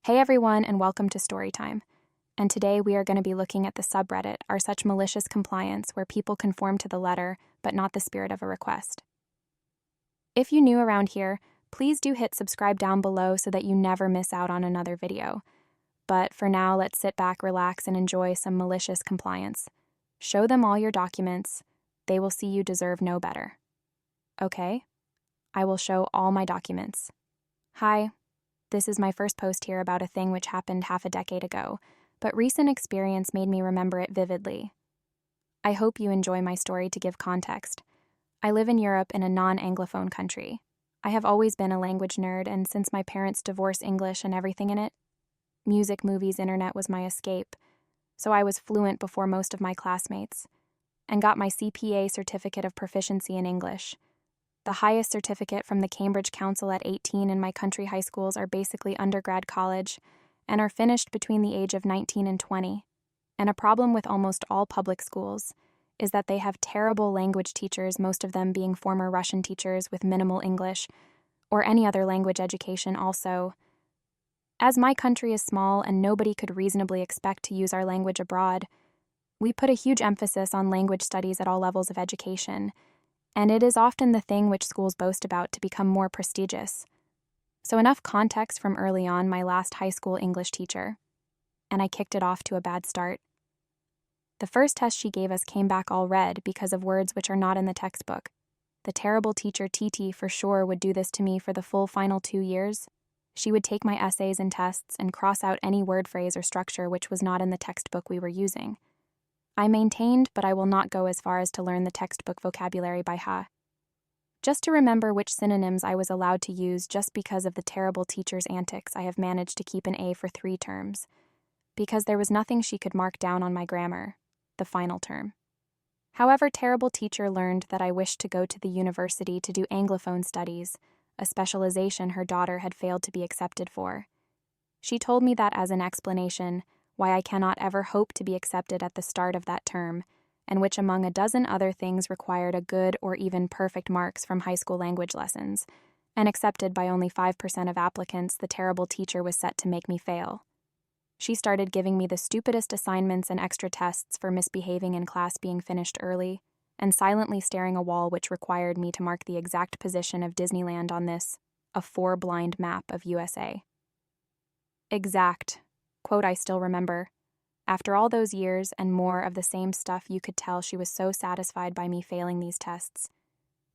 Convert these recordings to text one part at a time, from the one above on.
Hey everyone, and welcome to Storytime. And today we are going to be looking at the subreddit, Are Such Malicious Compliance, where people conform to the letter, but not the spirit of a request. If you're new around here, please do hit subscribe down below so that you never miss out on another video. But for now, let's sit back, relax, and enjoy some malicious compliance. Show them all your documents. They will see you deserve no better. Okay? I will show all my documents. Hi. This is my first post here about a thing which happened half a decade ago, but recent experience made me remember it vividly. I hope you enjoy my story to give context. I live in Europe in a non-Anglophone country. I have always been a language nerd, and since my parents' divorce English and everything in it, music, movies, internet was my escape, so I was fluent before most of my classmates, and got my CPA certificate of proficiency in English. The highest certificate from the Cambridge Council at 18 in my country high schools are basically undergrad college and are finished between the age of 19 and 20. And a problem with almost all public schools is that they have terrible language teachers, most of them being former Russian teachers with minimal English or any other language education also. As my country is small and nobody could reasonably expect to use our language abroad, we put a huge emphasis on language studies at all levels of education, and it is often the thing which schools boast about to become more prestigious. So enough context from early on my last high school English teacher, and I kicked it off to a bad start. The first test she gave us came back all red because of words which are not in the textbook. The terrible teacher TT for sure would do this to me for the full final 2 years. She would take my essays and tests and cross out any word phrase or structure which was not in the textbook we were using. I maintained, but I will not go as far as to learn the textbook vocabulary by heart. Just to remember which synonyms I was allowed to use just because of the terrible teacher's antics, I have managed to keep an A for 3 terms, because there was nothing she could mark down on my grammar, the final term. However, terrible teacher learned that I wished to go to the university to do Anglophone studies, a specialization her daughter had failed to be accepted for. She told me that as an explanation why I cannot ever hope to be accepted at the start of that term, and which among a dozen other things required a good or even perfect marks from high school language lessons, and accepted by only 5% of applicants, the terrible teacher was set to make me fail. She started giving me the stupidest assignments and extra tests for misbehaving in class, being finished early, and silently staring a wall which required me to mark the exact position of Disneyland on this, a 4-blind map of USA. Exact. Quote I still remember. After all those years and more of the same stuff, you could tell she was so satisfied by me failing these tests.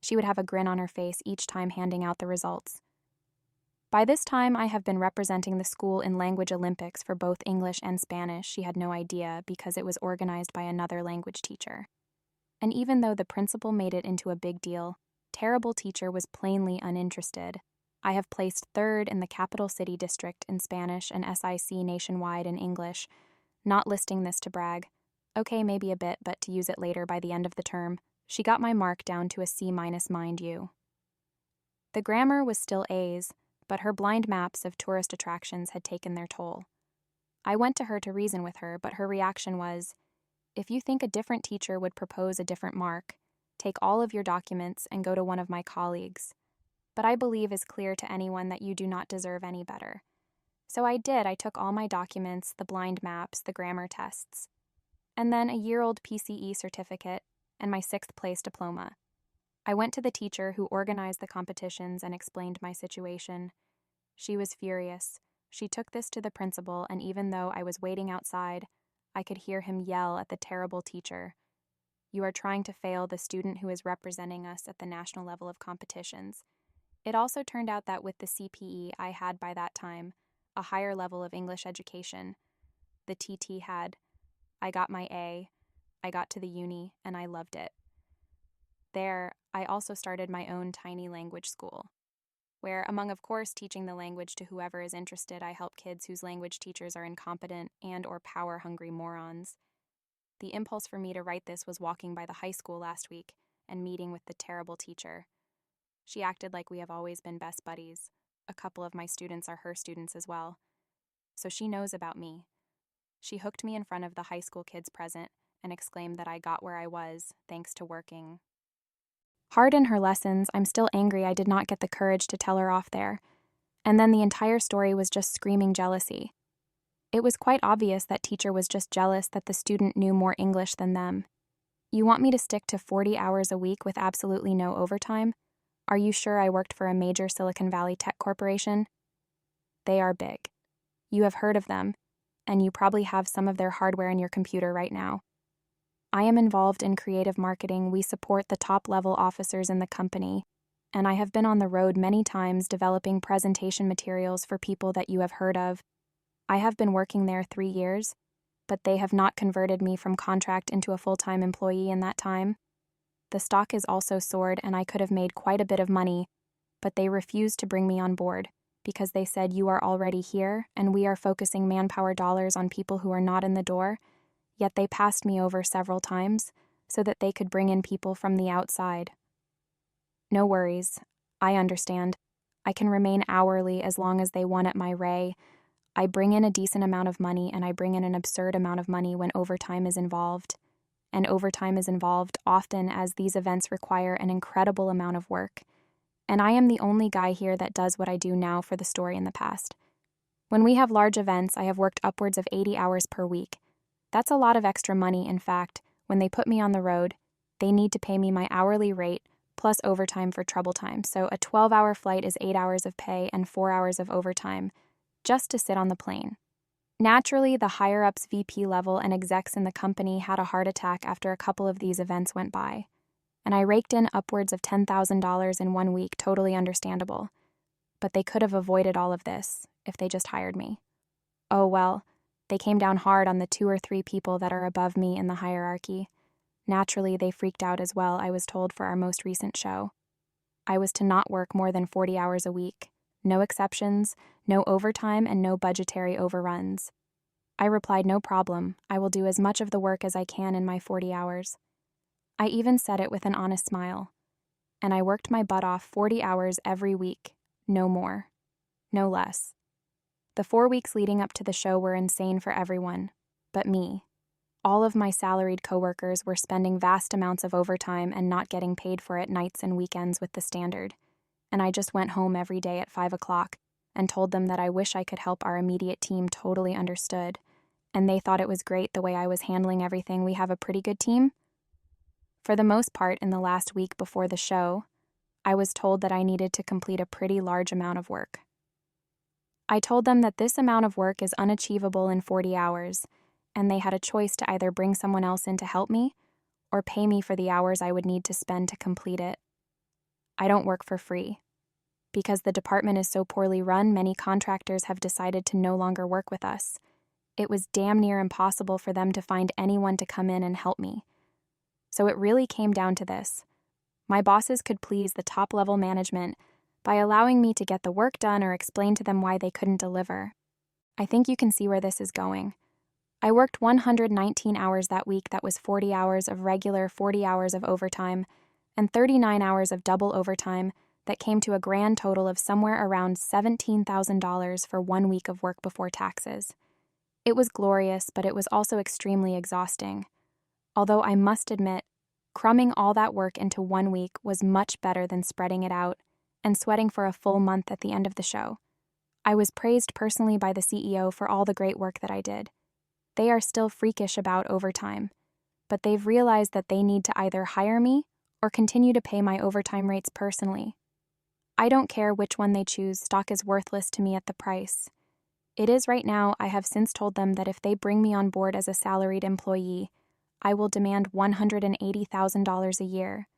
She would have a grin on her face each time handing out the results. By this time, I have been representing the school in language Olympics for both English and Spanish. She had no idea because it was organized by another language teacher. And even though the principal made it into a big deal, terrible teacher was plainly uninterested. I have placed 3rd in the capital city district in Spanish and SIC nationwide in English, not listing this to brag. Okay, maybe a bit, but to use it later by the end of the term. She got my mark down to a C-, mind you. The grammar was still A's, but her blind maps of tourist attractions had taken their toll. I went to her to reason with her, but her reaction was, if you think a different teacher would propose a different mark, take all of your documents and go to one of my colleagues. But I believe is clear to anyone that you do not deserve any better. So I did. I took all my documents, the blind maps, the grammar tests, and then a year-old PCE certificate and my 6th place diploma. I went to the teacher who organized the competitions and explained my situation. She was furious. She took this to the principal, and even though I was waiting outside, I could hear him yell at the terrible teacher, "You are trying to fail the student who is representing us at the national level of competitions." It also turned out that with the CPE I had by that time, a higher level of English education, the TT had, I got my A, I got to the uni, and I loved it. There, I also started my own tiny language school, where, among of course teaching the language to whoever is interested, I help kids whose language teachers are incompetent and or power-hungry morons. The impulse for me to write this was walking by the high school last week and meeting with the terrible teacher. She acted like we have always been best buddies. A couple of my students are her students as well. So she knows about me. She hooked me in front of the high school kids present and exclaimed that I got where I was, thanks to working hard in her lessons. I'm still angry I did not get the courage to tell her off there. And then the entire story was just screaming jealousy. It was quite obvious that teacher was just jealous that the student knew more English than them. You want me to stick to 40 hours a week with absolutely no overtime? Are you sure I worked for a major Silicon Valley tech corporation? They are big. You have heard of them, and you probably have some of their hardware in your computer right now. I am involved in creative marketing. We support the top-level officers in the company, and I have been on the road many times developing presentation materials for people that you have heard of. I have been working there 3 years, but they have not converted me from contract into a full-time employee in that time. The stock is also soared, and I could have made quite a bit of money, but they refused to bring me on board because they said you are already here and we are focusing manpower dollars on people who are not in the door, yet they passed me over several times so that they could bring in people from the outside. No worries, I understand. I can remain hourly as long as they want at my ray. I bring in a decent amount of money and I bring in an absurd amount of money when overtime is involved. And overtime is involved often as these events require an incredible amount of work. And I am the only guy here that does what I do now for the story in the past. When we have large events, I have worked upwards of 80 hours per week. That's a lot of extra money. In fact, when they put me on the road, they need to pay me my hourly rate plus overtime for trouble time. So a 12-hour flight is 8 hours of pay and 4 hours of overtime, just to sit on the plane. Naturally, the higher-ups VP level and execs in the company had a heart attack after a couple of these events went by. And I raked in upwards of $10,000 in 1 week, totally understandable. But they could have avoided all of this if they just hired me. Oh well, they came down hard on the 2 or 3 people that are above me in the hierarchy. Naturally, they freaked out as well, I was told, for our most recent show. I was to not work more than 40 hours a week. No exceptions, no overtime, and no budgetary overruns. I replied, no problem, I will do as much of the work as I can in my 40 hours. I even said it with an honest smile. And I worked my butt off 40 hours every week, no more, no less. The 4 weeks leading up to the show were insane for everyone, but me. All of my salaried coworkers were spending vast amounts of overtime and not getting paid for it nights and weekends with the standard. And I just went home every day at 5 o'clock and told them that I wish I could help. Our immediate team totally understood, and they thought it was great the way I was handling everything. We have a pretty good team. For the most part, in the last week before the show, I was told that I needed to complete a pretty large amount of work. I told them that this amount of work is unachievable in 40 hours, and they had a choice to either bring someone else in to help me or pay me for the hours I would need to spend to complete it. I don't work for free. Because the department is so poorly run, many contractors have decided to no longer work with us. It was damn near impossible for them to find anyone to come in and help me. So it really came down to this. My bosses could please the top-level management by allowing me to get the work done or explain to them why they couldn't deliver. I think you can see where this is going. I worked 119 hours that week. That was 40 hours of regular, 40 hours of overtime, and 39 hours of double overtime that came to a grand total of somewhere around $17,000 for 1 week of work before taxes. It was glorious, but it was also extremely exhausting. Although I must admit, crumbing all that work into 1 week was much better than spreading it out and sweating for a full month at the end of the show. I was praised personally by the CEO for all the great work that I did. They are still freakish about overtime, but they've realized that they need to either hire me or continue to pay my overtime rates personally. I don't care which one they choose, stock is worthless to me at the price. It is right now. I have since told them that if they bring me on board as a salaried employee, I will demand $180,000 a year.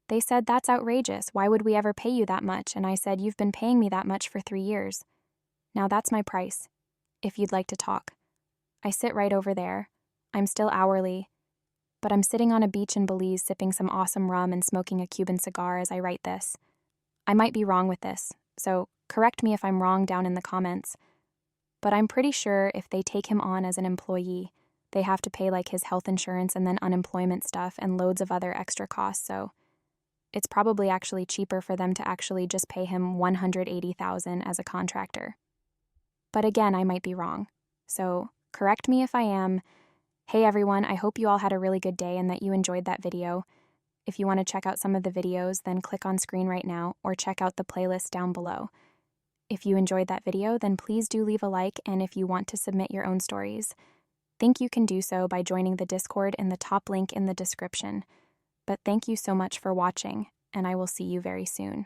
They said, that's outrageous. Why would we ever pay you that much? And I said, you've been paying me that much for 3 years. Now that's my price, if you'd like to talk. I sit right over there. I'm still hourly, but I'm sitting on a beach in Belize sipping some awesome rum and smoking a Cuban cigar as I write this. I might be wrong with this, so correct me if I'm wrong down in the comments. But I'm pretty sure if they take him on as an employee, they have to pay like his health insurance and then unemployment stuff and loads of other extra costs, so it's probably actually cheaper for them to actually just pay him $180,000 as a contractor. But again, I might be wrong, so correct me if I am. Hey everyone, I hope you all had a really good day and that you enjoyed that video. If you want to check out some of the videos, then click on screen right now or check out the playlist down below. If you enjoyed that video, then please do leave a like, and if you want to submit your own stories, think you can do so by joining the Discord in the top link in the description. But thank you so much for watching, and I will see you very soon.